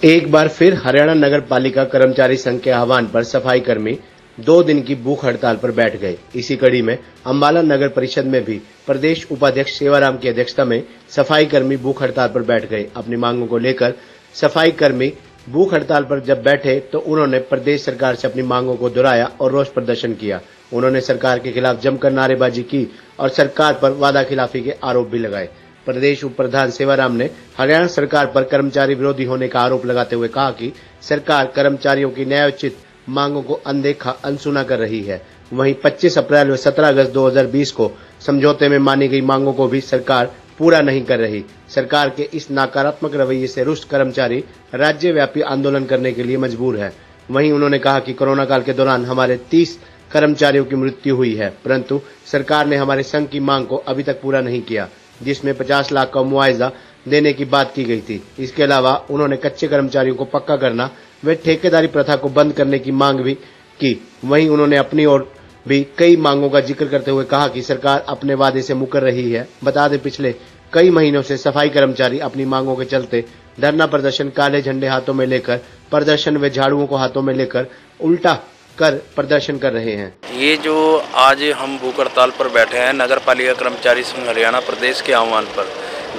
एक बार फिर हरियाणा नगर पालिका कर्मचारी संघ के आह्वान पर सफाई कर्मी 2 दिन की भूख हड़ताल पर बैठ गए। इसी कड़ी में अंबाला नगर परिषद में भी प्रदेश उपाध्यक्ष सेवाराम की अध्यक्षता में सफाई कर्मी भूख हड़ताल पर बैठ गए। अपनी मांगों को लेकर सफाई कर्मी भूख हड़ताल पर जब बैठे तो उन्होंने प्रदेश सरकार से अपनी मांगों को दोहराया और रोष प्रदर्शन किया। उन्होंने सरकार के खिलाफ जमकर नारेबाजी की और सरकार पर वादा खिलाफी के आरोप भी लगाए। प्रदेश उप प्रधान सेवाराम ने हरियाणा सरकार पर कर्मचारी विरोधी होने का आरोप लगाते हुए कहा कि सरकार कर्मचारियों की न्यायोचित मांगों को अनदेखा अनसुना कर रही है। वहीं 25 अप्रैल व 17 अगस्त 2020 को समझौते में मानी गई मांगों को भी सरकार पूरा नहीं कर रही। सरकार के इस नकारात्मक रवैये से रुष्ट कर्मचारी राज्यव्यापी आंदोलन करने के लिए मजबूर है। वहीं उन्होंने कहा कि कोरोना काल के दौरान हमारे 30 कर्मचारियों की मृत्यु हुई है, परंतु सरकार ने हमारे संघ की मांग को अभी तक पूरा नहीं किया, जिसमें 50 लाख का मुआवजा देने की बात की गई थी। इसके अलावा उन्होंने कच्चे कर्मचारियों को पक्का करना व ठेकेदारी प्रथा को बंद करने की मांग भी की। वहीं उन्होंने अपनी ओर भी कई मांगों का जिक्र करते हुए कहा कि सरकार अपने वादे से मुकर रही है। बता दें, पिछले कई महीनों से सफाई कर्मचारी अपनी मांगों के चलते धरना प्रदर्शन, काले झंडे हाथों में लेकर प्रदर्शन व झाड़ुओं को हाथों में लेकर उल्टा कर प्रदर्शन कर रहे हैं। ये जो आज हम भूख हड़ताल पर बैठे हैं नगर पालिका कर्मचारी संघ हरियाणा प्रदेश के आह्वान पर,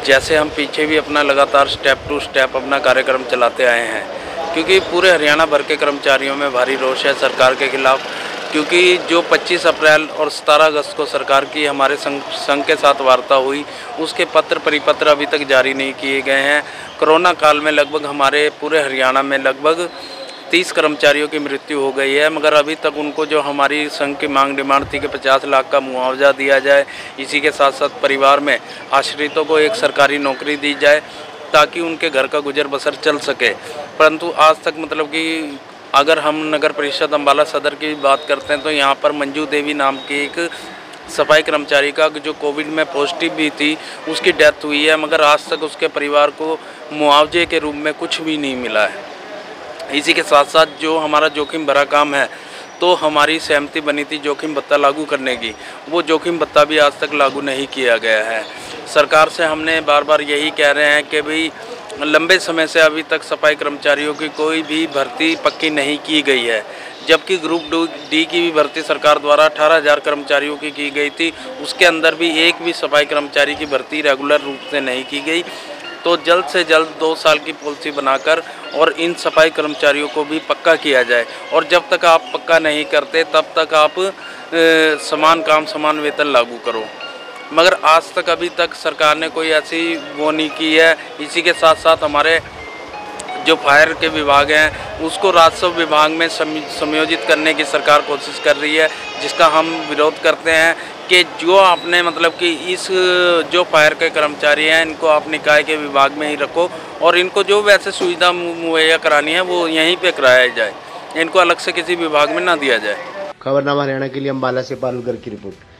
जैसे हम पीछे भी अपना लगातार स्टेप टू स्टेप अपना कार्यक्रम चलाते आए हैं, क्योंकि पूरे हरियाणा भर के कर्मचारियों में भारी रोष है सरकार के खिलाफ। क्योंकि जो 25 अप्रैल और 17 अगस्त को सरकार की हमारे संघ के साथ वार्ता हुई, उसके पत्र परिपत्र अभी तक जारी नहीं किए गए हैं। कोरोना काल में लगभग हमारे पूरे हरियाणा में लगभग 30 कर्मचारियों की मृत्यु हो गई है, मगर अभी तक उनको जो हमारी संघ की मांग डिमांड थी कि 50 लाख का मुआवजा दिया जाए, इसी के साथ साथ परिवार में आश्रितों को एक सरकारी नौकरी दी जाए ताकि उनके घर का गुजर बसर चल सके। परंतु आज तक मतलब कि अगर हम नगर परिषद अंबाला सदर की बात करते हैं तो यहाँ पर मंजू देवी नाम की एक सफाई कर्मचारी का जो कोविड में पॉजिटिव भी थी, उसकी डेथ हुई है, मगर आज तक उसके परिवार को मुआवजे के रूप में कुछ भी नहीं मिला है। इसी के साथ साथ जो हमारा जोखिम भरा काम है, तो हमारी सहमति बनी थी जोखिम भत्ता लागू करने की, वो जोखिम भत्ता भी आज तक लागू नहीं किया गया है। सरकार से हमने बार बार यही कह रहे हैं कि भाई लंबे समय से अभी तक सफाई कर्मचारियों की कोई भी भर्ती पक्की नहीं की गई है, जबकि ग्रुप डी की भी भर्ती सरकार द्वारा 18,000 कर्मचारियों की गई थी। उसके अंदर भी एक भी सफाई कर्मचारी की भर्ती रेगुलर रूप से नहीं की गई। तो जल्द से जल्द 2 साल की पॉलिसी बनाकर और इन सफाई कर्मचारियों को भी पक्का किया जाए। और जब तक आप पक्का नहीं करते तब तक आप समान काम समान वेतन लागू करो, मगर आज तक अभी तक सरकार ने कोई ऐसी वो नहीं की है। इसी के साथ साथ हमारे जो फायर के विभाग हैं उसको राजस्व विभाग में समयोजित करने की सरकार कोशिश कर रही है, जिसका हम विरोध करते हैं कि जो आपने मतलब कि इस जो फायर के कर्मचारी हैं इनको आप निकाय के विभाग में ही रखो और इनको जो वैसे सुविधा मुहैया करानी है वो यहीं पे कराया जाए, इनको अलग से किसी विभाग में ना दिया जाए। खबरनामा हरियाणा के लिए अंबाला से पारुल गर्ग की रिपोर्ट।